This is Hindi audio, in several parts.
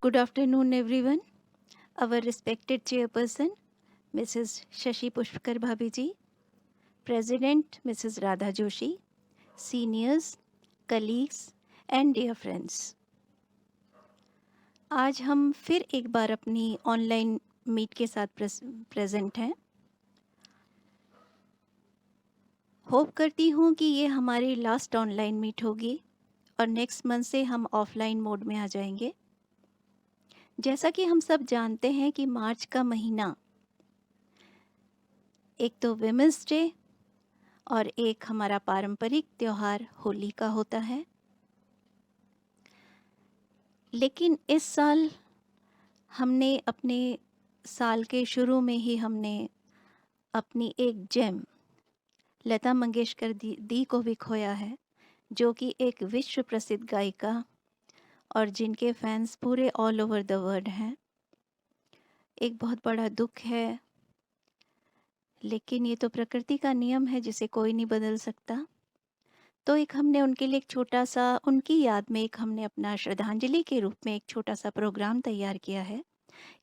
Good afternoon, everyone. Our respected chairperson, Mrs. Shashi Pushkar Bhabiji, President Mrs. Radha Joshi, seniors, colleagues and dear friends. आज हम फिर एक बार अपनी ऑनलाइन मीट के साथ प्रेजेंट हैं। होप करती हूँ कि ये हमारी लास्ट ऑनलाइन मीट होगी और नेक्स्ट मंथ से हम ऑफलाइन मोड में आ जाएंगे। जैसा कि हम सब जानते हैं कि मार्च का महीना एक तो विमेंस डे और एक हमारा पारंपरिक त्योहार होली का होता है। लेकिन इस साल हमने अपने साल के शुरू में ही हमने अपनी एक जेम लता मंगेशकर दी को भी खोया है, जो कि एक विश्व प्रसिद्ध गायिका और जिनके फैंस पूरे ऑल ओवर द वर्ल्ड हैं। एक बहुत बड़ा दुख है, लेकिन ये तो प्रकृति का नियम है जिसे कोई नहीं बदल सकता। तो एक हमने उनके लिए एक छोटा सा, उनकी याद में एक हमने अपना श्रद्धांजलि के रूप में एक छोटा सा प्रोग्राम तैयार किया है।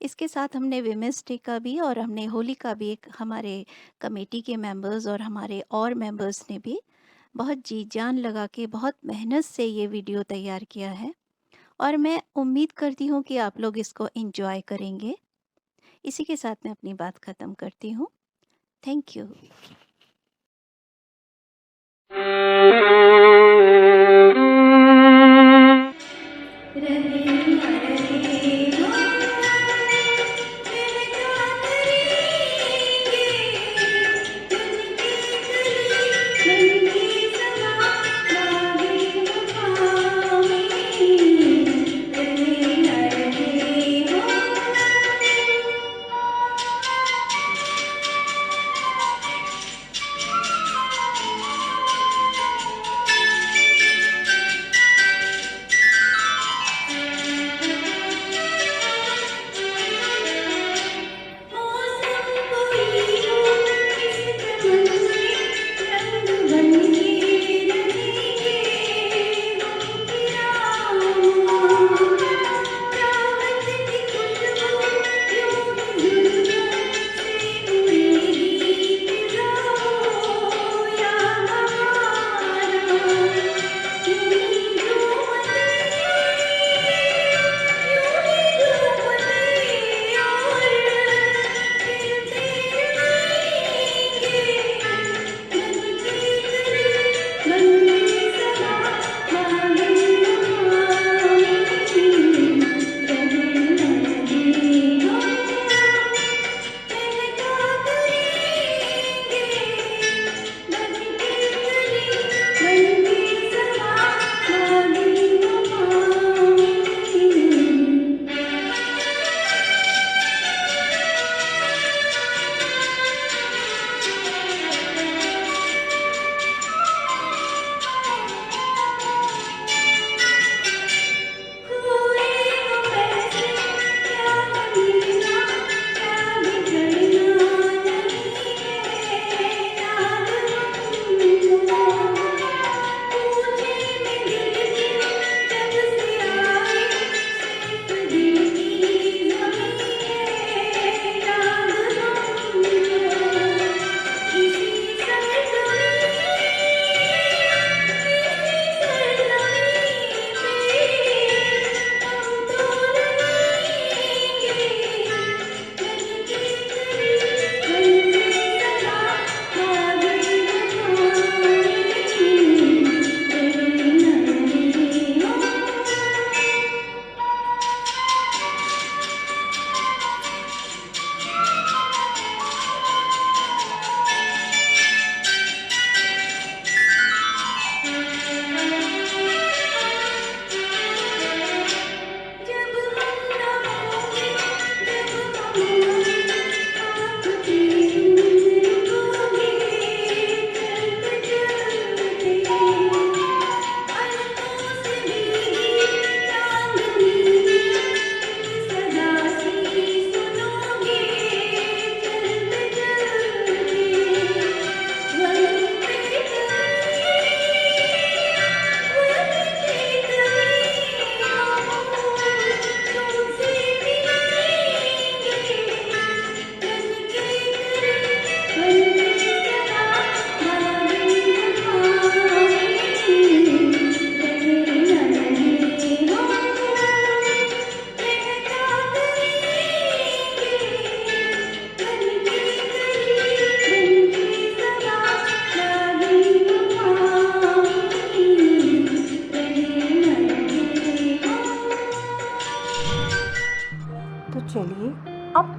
इसके साथ हमने विमेंस डे का भी और हमने होली का भी एक हमारे कमेटी के मेंबर्स और हमारे और मेंबर्स ने भी बहुत जी जान लगा के बहुत मेहनत से ये वीडियो तैयार किया है और मैं उम्मीद करती हूँ कि आप लोग इसको एंजॉय करेंगे। इसी के साथ मैं अपनी बात ख़त्म करती हूँ। Thank you.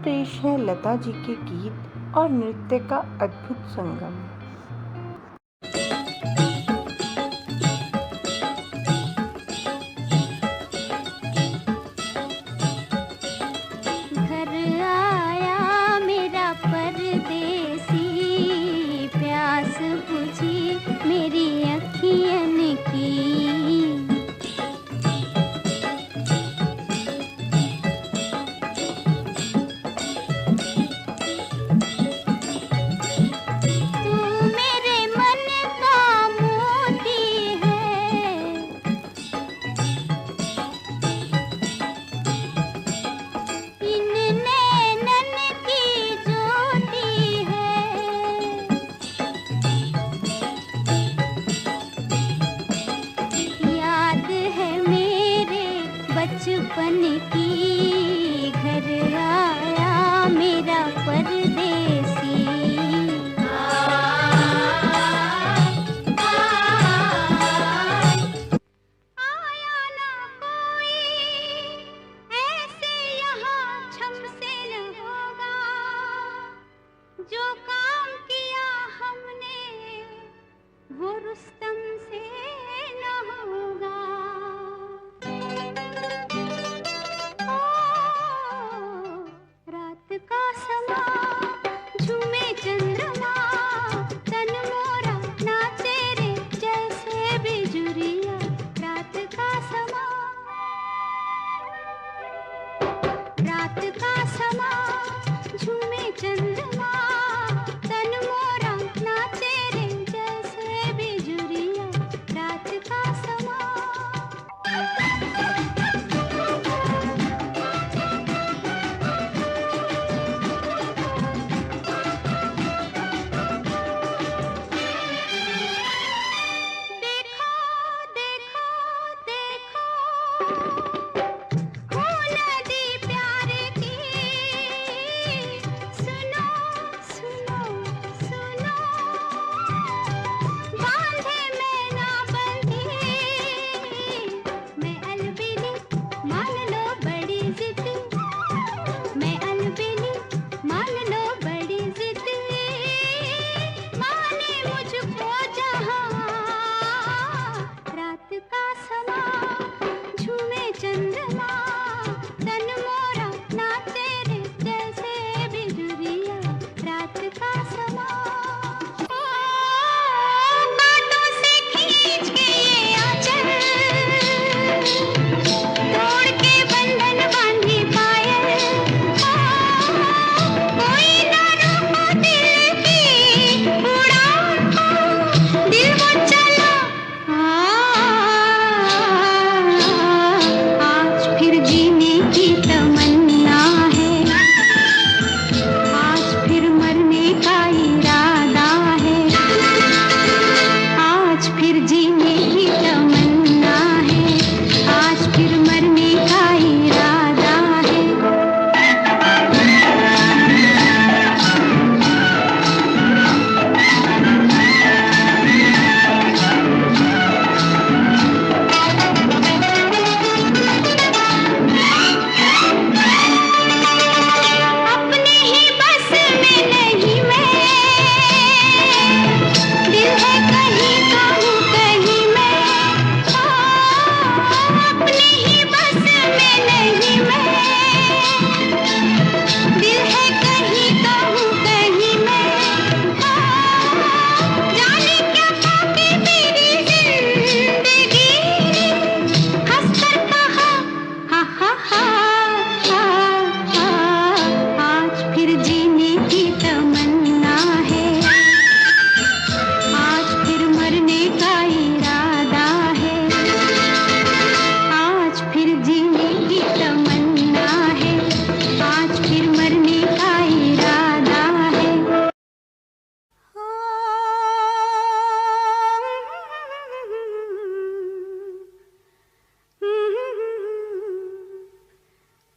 पेश है लता जी के गीत और नृत्य का अद्भुत संगम। घर आया मेरा परदेसी, प्यास बुझी मेरी अखियन की। तू मेरे मन का मोती है, इन नैनन की ज्योति है। याद है मेरे बचपन की, घर आया मेरा परदेसी। आया ना कोई ऐसे यहाँ छम से न होगा, जो काम किया हमने वो रुस्तम से न होगा। ओ, रात का समा झूमे चंद्रमा, तन मोरा नाचे रे जैसे बिजुरिया। रात का समा, रात का समा झूमे चंद्रमा, तन मोरा नाचे रे जैसे बिजुरिया। रात का समा। देखो देखो देखो, हो नदी प्यार की। सुनो सुनो सुनो, बांधे में ना बंधी, मैं अलबेली मान लो बड़ी जिद्दी। मैं अलबेली मान लो बड़ी जिद्दी, माने मुझको जहाँ। रात का समा झूमे चंद्रमा, तन मोरा नाचे रे जैसे बिजुरिया। रात का समा। ओ, बातों से खींच के ये आंचल, तोड़ के बंधन बांधी पायल। कोई ना रोको दिल की उड़ान को, दिल वो चला। आज फिर जीने की तमन्ना है, आज फिर मरने का इरादा है। आज फिर जीने की तमन्ना है, आज फिर मरने का इरादा है। अपने ही बस में नहीं मैं, दिल है कहीं तो हूँ कहीं मैं। अपने ही बस में नहीं मैं, दिल है कहीं तो हूँ कहीं मैं। जाने क्या पाके मेरी जिंदगी, हंसकर कहा हा हा हा हा हा। आज फिर जीने की तमन्ना है, आज फिर मरने का इरादा है। आज फिर जीने की तमन्ना है, आज फिर मरने का इरादा है।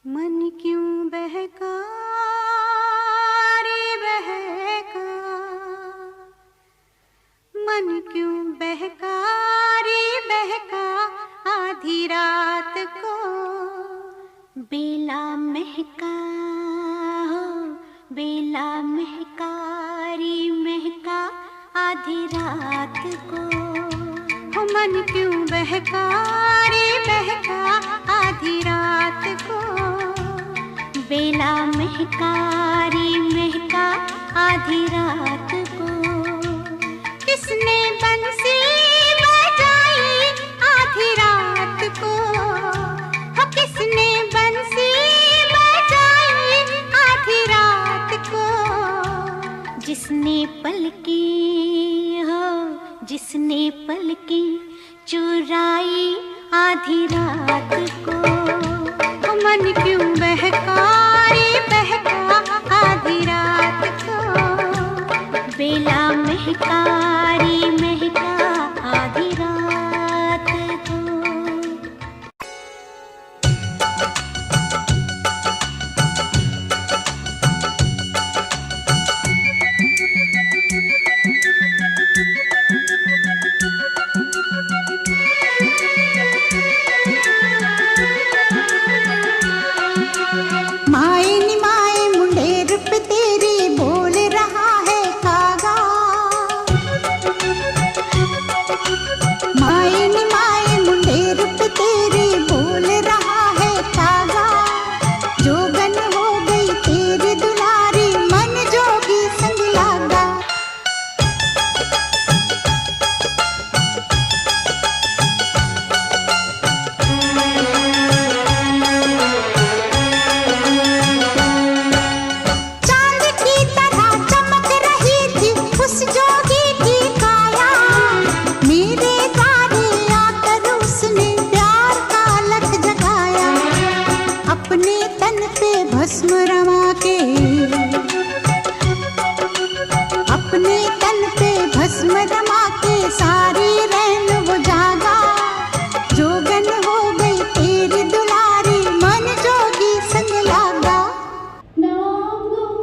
मन क्यों बहका रे बहका, मन क्यों बहका रे बहका। आधी रात को बेला महका हो, आधी रात को। हो मन क्यों बहका रे बहका आधी रात को। बेला महका रे महका आधी रात को। किसने बंसी बजाई आधी रात को। हो किसने बंसी बजाई आधी रात को। जिसने पलकी हो जिसने पलकी चुराई आधी रात को। हो मन क्यों बहका रे बहका आधी रात को। बेला महका रे महका आधी रात को। माए नी माए मुंडेर पे तेरे बोल रहा है कागा। माए नी माए मुंडेर पे तेरे बोल रहा है कागा। जोगन हो गई तेरी दुलारी मन जोगी संग लागा। चांद की तरह चमक रही थी उस जोगी की काया। मेरे द्वारे आकर उसने प्यार का लख जगाया। अपने तन पे भस्म रमा के अपने तन पे भस्म रमा के सारी रैन वो जागा। जोगन हो गई तेरी दुलारी मन जोगी संग लागा। नाम गुम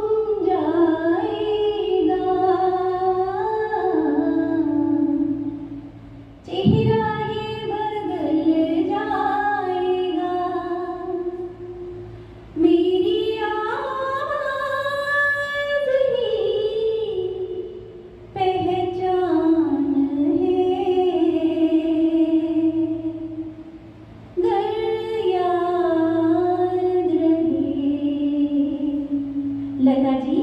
जाएगा चेहरा ये बदल जाएगा। मेरी आवाज़ ही पहचान है। घर याद रहे। लता जी,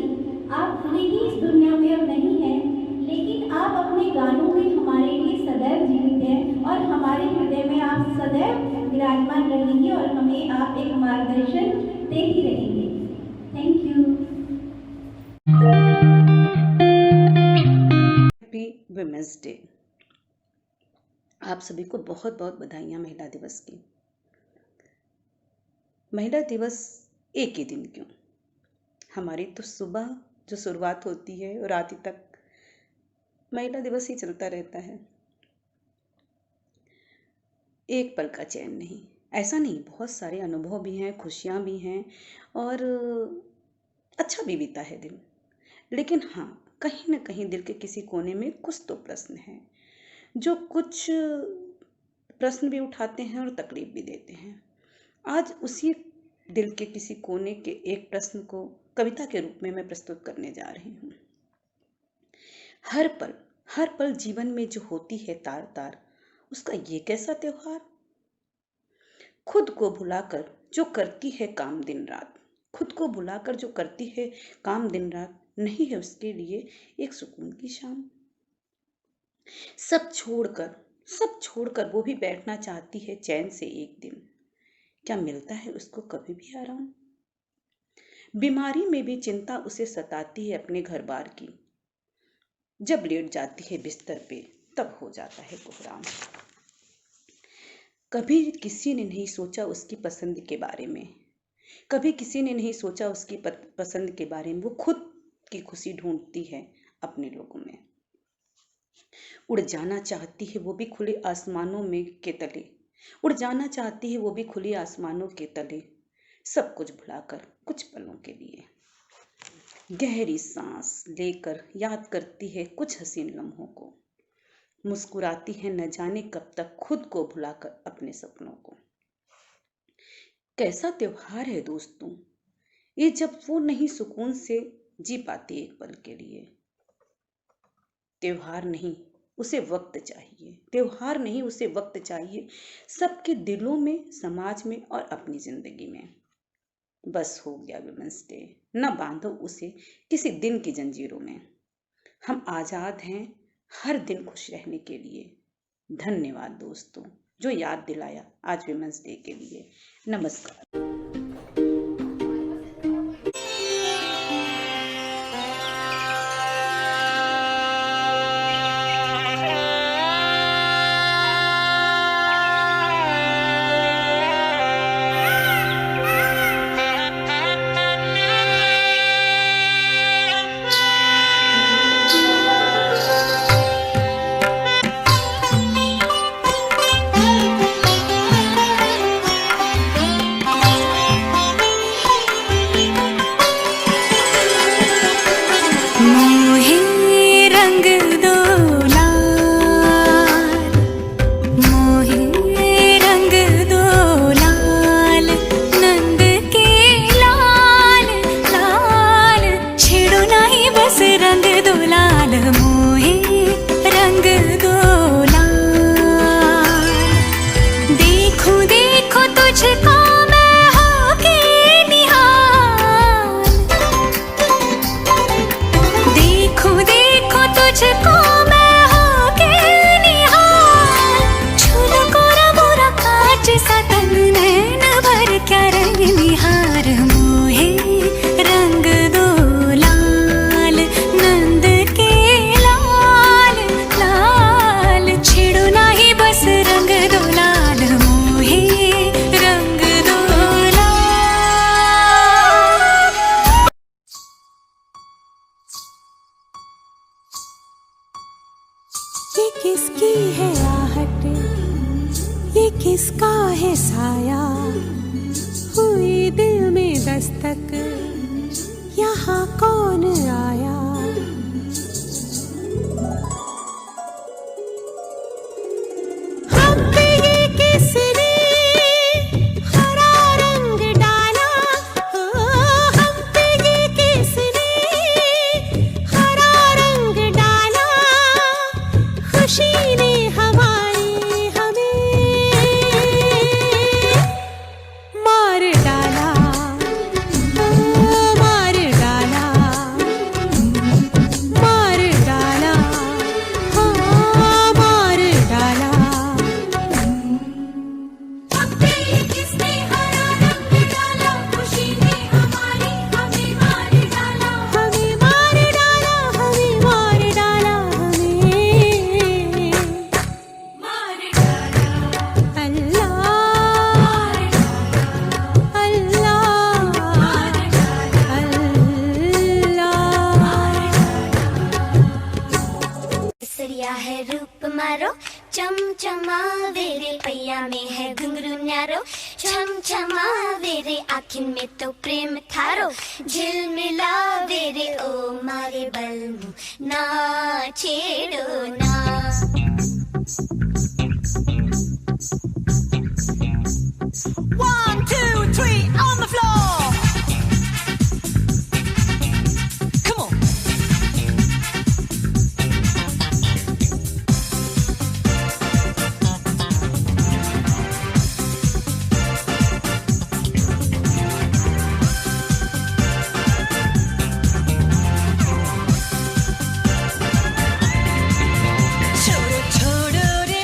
आप भले ही इस दुनिया में अब नहीं हैं, लेकिन आप अपने गानों में हमारे लिए सदैव जीवित हैं और हमारे हृदय में आप सदैव विराजमान रहेंगे और हमें आप एक मार्गदर्शन देती रहेंगे। Thank you. Happy women's day. आप सभी को बहुत बहुत बधाइयाँ महिला दिवस की। महिला दिवस एक ही दिन क्यों, हमारी तो सुबह जो शुरुआत होती है और रात तक महिला दिवस ही चलता रहता है। एक पल का चैन नहीं, ऐसा नहीं, बहुत सारे अनुभव भी हैं, खुशियाँ भी हैं और अच्छा भी बीता है दिन। लेकिन हाँ, कहीं ना कहीं दिल के किसी कोने में कुछ तो प्रश्न हैं, जो कुछ प्रश्न भी उठाते हैं और तकलीफ भी देते हैं। आज उसी दिल के किसी कोने के एक प्रश्न को कविता के रूप में मैं प्रस्तुत करने जा रही हूँ। हर पल जीवन में जो होती है तार तार, उसका ये कैसा त्योहार। खुद को भुलाकर जो करती है काम दिन रात, खुद को भुलाकर जो करती है काम दिन रात, नहीं है उसके लिए एक सुकून की शाम। सब छोड़कर वो भी बैठना चाहती है चैन से एक दिन। क्या मिलता है उसको कभी भी आराम। बीमारी में भी चिंता उसे सताती है अपने घर बार की। जब लेट जाती है बिस्तर पे तब हो जाता है कोहराम। कभी किसी ने नहीं सोचा उसकी पसंद के बारे में, कभी किसी ने नहीं सोचा उसकी पसंद के बारे में। वो खुद की खुशी ढूंढती है अपने लोगों में। उड़ जाना चाहती है वो भी खुले आसमानों में के तले, उड़ जाना चाहती है वो भी खुले आसमानों के तले, सब कुछ भुलाकर कुछ पलों के लिए। गहरी सांस लेकर याद करती है कुछ हसीन लम्हों को, मुस्कुराती है न जाने कब तक खुद को भुलाकर अपने सपनों को। कैसा त्योहार है दोस्तों ये, जब वो नहीं सुकून से जी पाती एक पल के लिए। त्योहार नहीं, उसे वक्त चाहिए। त्योहार नहीं, उसे वक्त चाहिए, सबके दिलों में, समाज में और अपनी जिंदगी में। बस हो गया विमेंस डे, न बांधो उसे किसी दिन की जंजीरों में। हम आजाद हैं हर दिन खुश रहने के लिए। धन्यवाद दोस्तों, जो याद दिलाया आज विमेंस डे के लिए। नमस्कार। ये किसकी है आहट, ये किसका है साया, हुई दिल में दस्तक, यहाँ कौन आया। हम पे ये किसने हरा रंग डाला, हम पे ये किसने हरा रंग डाला, खुशी ने हमारी हमें मार डाला, मार डाला, मार डाला, हाँ मार डाला। हम पे ये किसने हरा रंग डाला, खुशी ने हमारी हमें मार डाला, हमें मार डाला, हमें मार डाला, हमें मार डाला। सरिया है रूप मारो, चमचमावे रे पैया में है घुंघरू न्यारो, छमछमावे रे आँखिन में तो प्रेम थारो, झिलमिलावे रे ओ मारे बलमु, ना छेड़ो ना। One, two, three, on the floor. Come on. छोड़ो छोड़ो रे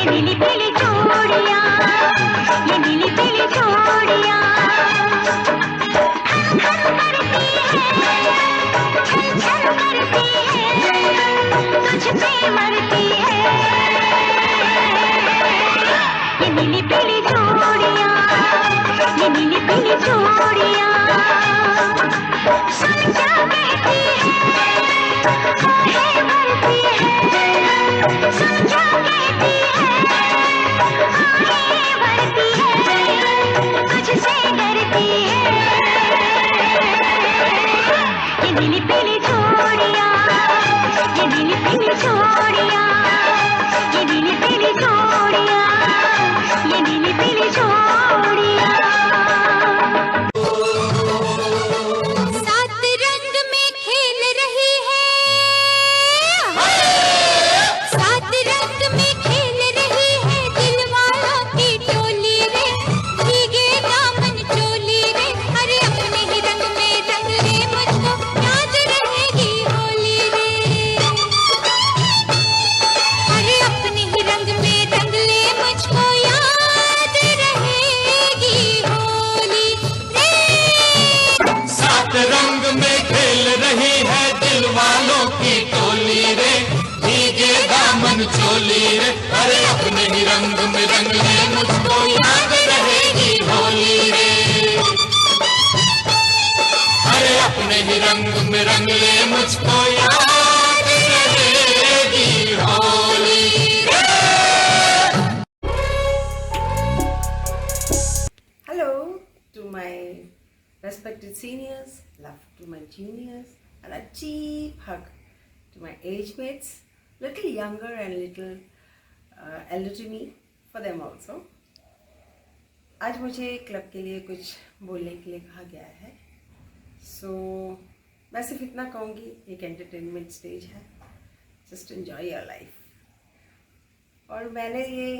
नीली पीली चूड़ियाँ, ये नीली पीली चूड़ियाँ खन खन करती है, छन छन करती है, तुझ पे मरती है। ये नीली पीली चूड़ियाँ, ये नीली पीली चूड़ियाँ सुन क्या कहती है, आहे भरती है, सुन क्या कहती है, आहे भरती है, तुझसे डरती है। ये नीली पीली चूड़ियाँ, ये नीली पीली चूड़ियाँ, ये नीली पीली चूड़ियाँ, ये नीली पीली चूड़ियाँ। सात रंग में खेल रही है, सात रंग में खेल रही है दिल वालों की टोली रे, भीगे दामन चोली रे, अरे अपने ही रंग में रंग ले मुझको याद रहेगी होली रे, अरे अपने ही रंग में रंग ले मुझको याद रहेगी होली रे। सात रंग में खेल रही है दिल वालों की टोली रे, भीगे दामन चोली रे, अरे अपने ही रंग में रंग ले मुझको याद रहेगी होली रे, अरे अपने ही रंग में रंग ले मुझको याद रहेगी होली रे। Hello to my respected seniors, love to my juniors, and a deep hug to my age mates, little younger and little elder to me, for them also. आज मुझे क्लब के लिए कुछ बोलने के लिए कहा गया है, सो मैं सिर्फ इतना कहूँगी, एक एंटरटेनमेंट स्टेज है, जस्ट एन्जॉय योर लाइफ। और मैंने ये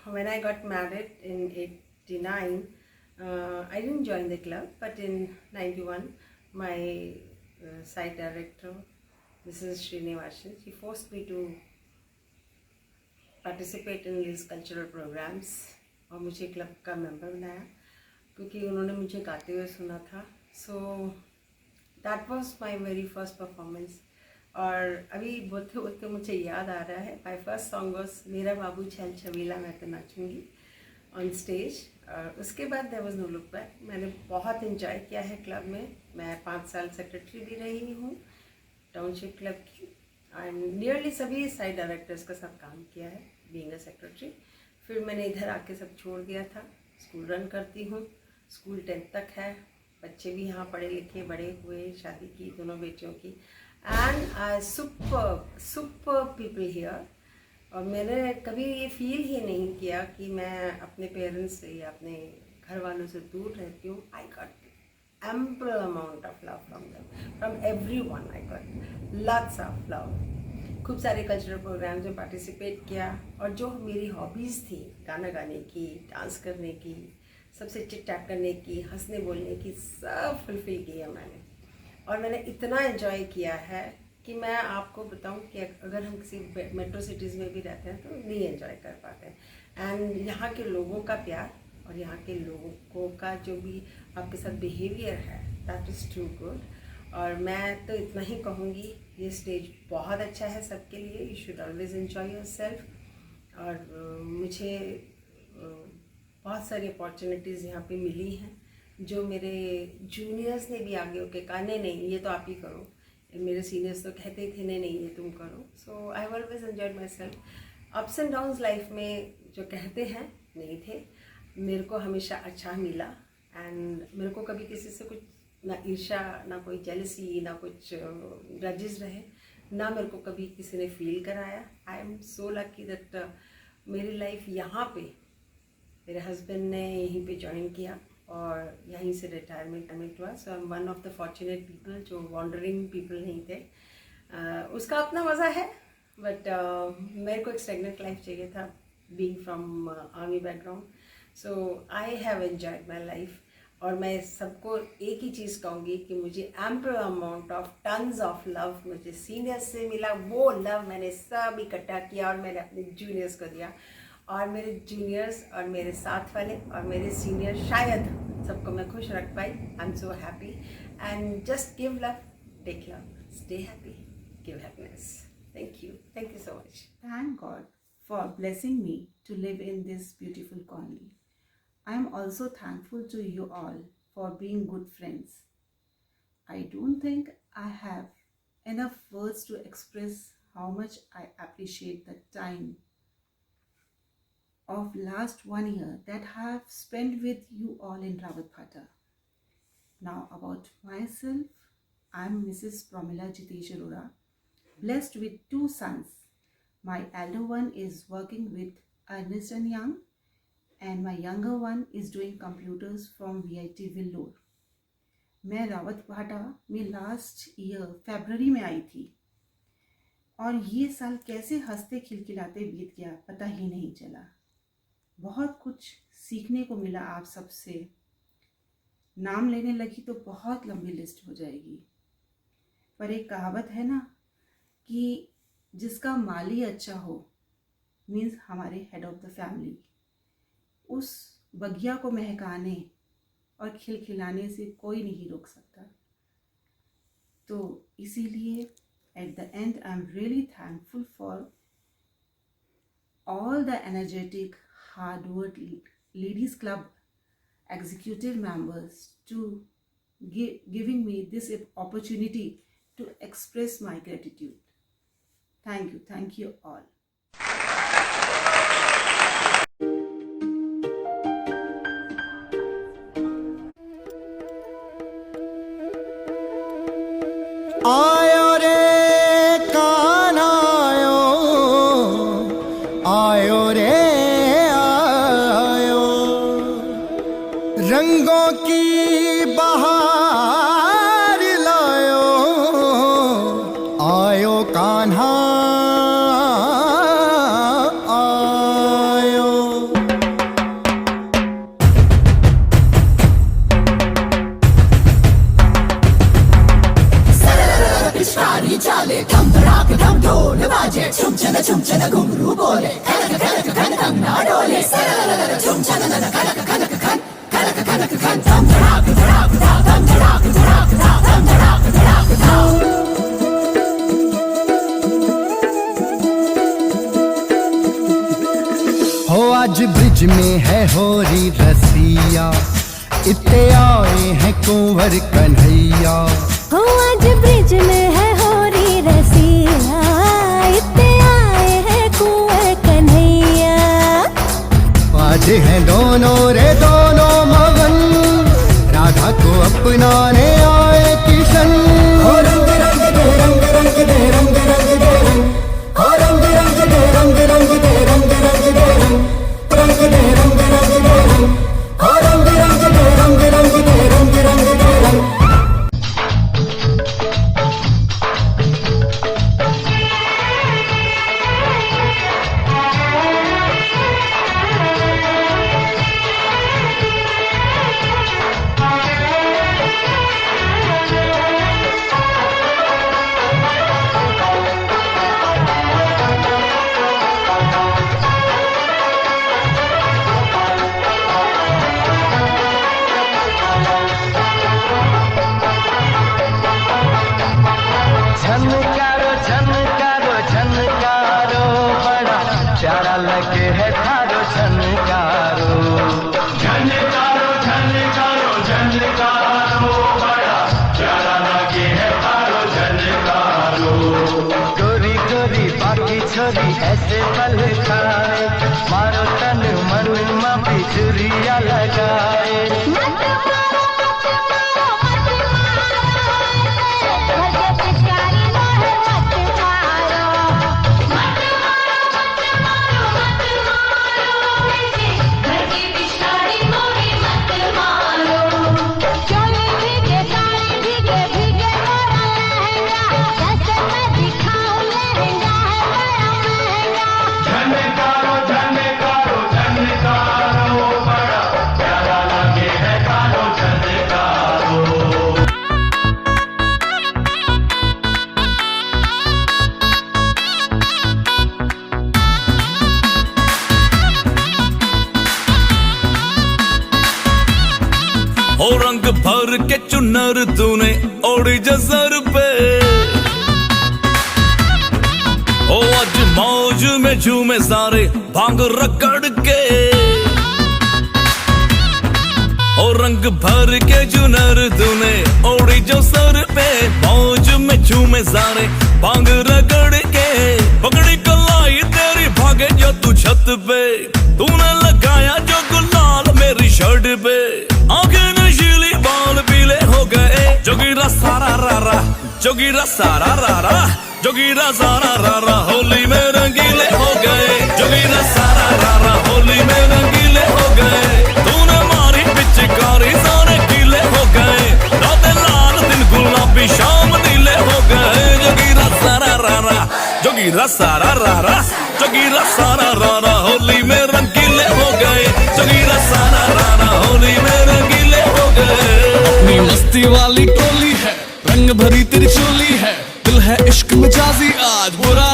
when I got married in 89, I didn't join the club, but in 91 my site director Mrs. Srinivasan, she forced me to participate in these cultural programs और मुझे क्लब का मेंबर बनाया क्योंकि उन्होंने मुझे गाते हुए सुना था। So that was my very first performance. और अभी बोलते बोलते मुझे याद आ रहा है, माय फर्स्ट सॉन्ग वाज मेरा बाबू छैल छबीला मैं तो नाचूंगी ऑन स्टेज। और उसके बाद there was no look back. मैंने बहुत इन्जॉय किया है क्लब में। मैं 5 साल सेक्रेटरी भी रही हूँ टाउनशिप क्लब की, एंड नियरली सभी साइड डायरेक्टर्स का साथ काम किया है बीइंग अ सेक्रेटरी। फिर मैंने इधर आके सब छोड़ दिया था, स्कूल रन करती हूँ, स्कूल 10th तक है, बच्चे भी यहाँ पढ़े लिखे बड़े हुए, शादी की दोनों बेटियों की, एंड सुपर पीपल हियर। और मैंने कभी ये फील ही नहीं किया कि मैं अपने पेरेंट्स से या अपने घर वालों से दूर रहती हूँ। I got ample amount of love from them, from everyone. I got lots of love. खूब सारे कल्चरल प्रोग्राम्स में पार्टिसिपेट किया, और जो मेरी हॉबीज़ थी, गाना गाने की, डांस करने की, सबसे चिट चैट करने की, हंसने बोलने की, सब फुलफिल किया मैंने। और मैंने इतना एंजॉय किया है कि मैं आपको बताऊं कि अगर हम किसी मेट्रो सिटीज़ में भी रहते हैं तो नहीं एंजॉय कर पाते हैं। एंड यहाँ के लोगों का प्यार और यहाँ के लोगों का जो भी आपके साथ बिहेवियर है, दैट इज़ टू गुड। और मैं तो इतना ही कहूँगी, ये स्टेज बहुत अच्छा है सबके लिए। You should always enjoy yourself. और मुझे बहुत सारी अपॉर्चुनिटीज़ यहाँ पे मिली हैं, जो मेरे जूनियर्स ने भी आगे होके कहा नहीं नहीं ये तो आप ही करो। मेरे सीनियर्स तो कहते ही थे नहीं नहीं ये तुम करो। So I always enjoyed myself. Ups and downs life में जो कहते हैं नहीं थे, मेरे को हमेशा अच्छा मिला। एंड मेरे को कभी किसी से कुछ ना ईर्ष्या, ना कोई जेलसी, ना कुछ ग्रजेस रहे, ना मेरे को कभी किसी ने फील कराया। आई एम सो लकी दैट मेरी लाइफ यहाँ पे मेरे हस्बैंड ने यहीं पे ज्वाइन किया और यहीं से रिटायरमेंट हुआ। So I am one of the fortunate people जो वॉन्डरिंग पीपल नहीं थे। उसका अपना मज़ा है, बट मेरे को एक स्टेगनेंट लाइफ चाहिए था being from army background. So I have enjoyed my life. और मैं सबको एक ही चीज़ कहूँगी कि मुझे ample amount of tons of love मुझे सीनियर्स से मिला। वो लव मैंने सब इकट्ठा किया और मैंने अपने जूनियर्स को दिया, और मेरे जूनियर्स और मेरे साथ वाले और मेरे सीनियर शायद सबको मैं खुश रख पाई। I am so happy and just give love, take love, stay happy, give happiness. Thank you so much. Thank God for blessing me to live in this beautiful colony. I am also thankful to you all for being good friends. I don't think I have enough words to express how much I appreciate the time of last 1 year that I have spent with you all in Rawatbhata. Now about myself, I am Mrs. Pramila Jitesh Arora, blessed with 2 sons. My elder one is working with Ernst & Young and my younger one is doing computers from VIT Vellore. मैं रावतभाटा में लास्ट ईयर फरवरी में आई थी और ये साल कैसे हंसते खिलखिलाते बीत गया पता ही नहीं चला। बहुत कुछ सीखने को मिला आप सबसे। नाम लेने लगी तो बहुत लंबी लिस्ट हो जाएगी, पर एक कहावत है ना कि जिसका माली अच्छा हो मीन्स हमारे हेड ऑफ द फैमिली, उस बगिया को महकाने और खिलखिलाने से कोई नहीं रोक सकता। तो इसीलिए at the and I am really thankful for all the energetic hard work ladies club executive members to giving me this opportunity to express my gratitude. Thank you all. आयो रे कान्हा आयो रे आयो, रंगों की बहार लायो, आयो कान्हा आयो। पिचकारी चाले धम धड़ाक धम ढोल बाजे, छुम छन घुंघरू बोले, खनक खनक खन कंगना डोले, छुम छन खनक खनक खन खनक खनक खन, धम धड़ाक धड़ाक धा, धम धड़ाक धड़ाक धा, धम धड़ाक धड़ाक धा। हो आज ब्रिज में है होरी रसिया, इत्ते आए हैं कुंवर कन्हैया। हो आज ब्रिज में है होरी रसिया, इत्ते आए हैं कुंवर कन्हैया। आज हैं दोनों रे दोनों मगन, राधा को अपनाने आए किशन। हो रंग रंग दे रंग रंग दे रंग रंग दे रंग, हो रंग रंग दे रंग रंग दे रंग रंग दे रंग, रंग दे रंग रंग दे रंग, हो रंग रंग दे रंग रंग दे रंग रंग दे रंग। ऐसे पल खाए, मारो तन मन में बिजुरिया लगाए। मत मारो मत मारो मत मारो, घर के पिचकारी मोहे मत मारो। मत मारो मत मारो मत मारो, घर के पिचकारी मोहे मत मारो। चोली भीगे साड़ी भीगे भीगे मोरा लहंगा, जैसे मैं दिखाऊं लहंगा है बड़ा महंगा। झनकारो झनकारो झनकारो बड़ा प्यारा भर के चुनर तूने ओढ़ी जसर पे, ओ आज मौज में झूमे सारे भांग रगड़ के, ओ रंग भर के चुनर तूने ओढ़ी जो सर पे, मौज में झूमे सारे भांग रगड़ के, पगड़ी कलाई तेरी भागे जो तू छत पे, तूने लगाया जो गुलाल मेरी शर्ट पे, आंखें नशीली बाल पीले हो गए, जोगीरा सारा रारा, जोगीरा सारा रारा, जोगीरा सारा रारा, होली में रंगीले हो गए, जोगीरा सारा रारा, होली में रंगीले हो गए, तूने मारी पिचकारी सारे गीले हो गए, रातें लाल दिन गुलाबी शाम नीले हो गए, जोगीरा सारा रारा, जोगीरा सारा रारा, जोगीरा सारा रारा, होली में रंगीले हो गए, जोगीरा सारा रारा, होली में रंगीले हो गए। अपनी मस्ती वाली टोली है, रंग भरी तेरी चोली है, दिल है इश्क मिजाजी आज बुरा